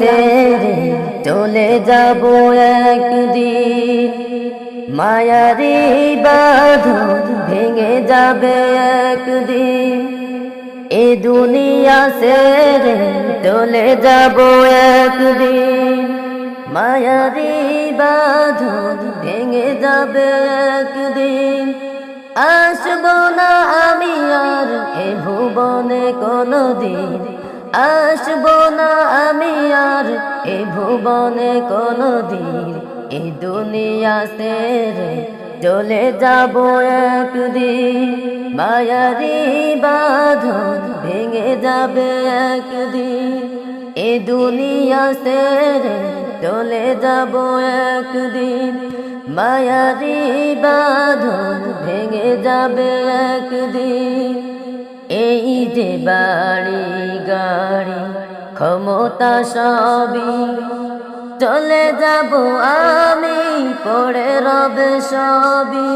ছেড়ে চলে যাব একদিন, মায়ারি বাঁধন ভেঙে যাবে একদিন। এ দুনিয়া ছেড়ে চলে যাব একদিন, মায়ারি বাঁধন ভেঙে যাবে একদিন। আসবো না আমি আর এ ভুবনে কোনদিন, আসবো না আমি আর এ ভুবনে কোনদিন। এই দুনিয়া ছেড়ে চলে যাব একদিন, মায়ারি বাঁধন ভেঙে যাবে একদিন। এ দুনিয়া ছেড়ে চলে যাব একদিন, মায়ারি বাঁধন ভেঙে যাবে একদিন। এই যে বাড়ি গাড়ি ক্ষমতা সবই চলে যাব আমি, পড়ে রবে সবই।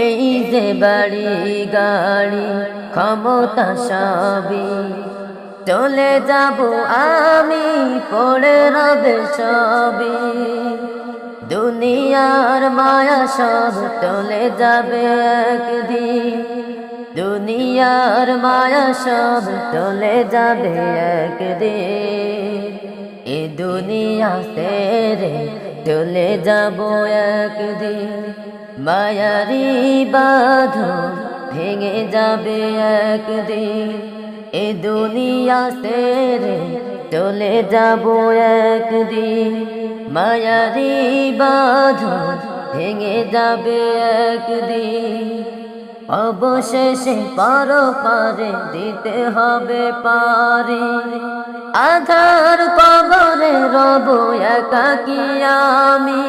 এই যে বাড়ি গাড়ি ক্ষমতা সবই চলে যাব আমি, পড়ে রবে সবই। দুনিয়ার মায়া সব চলে যাবে একদিন, দুনিয়ার মায়া সব চলে যাবে একদিন। এ দুনিয়া ছেড়ে চলে যাব একদিন, মায়ারি বাঁধন ভেঙে যাবে একদিন। এ দুনিয়া ছেড়ে চলে যাব একদিন, মায়ারি বাঁধন ভেঙে যাবে একদিন। অবশেষে পারে দিতে হবে পারি, আধার কবরে রব একাকী আমি।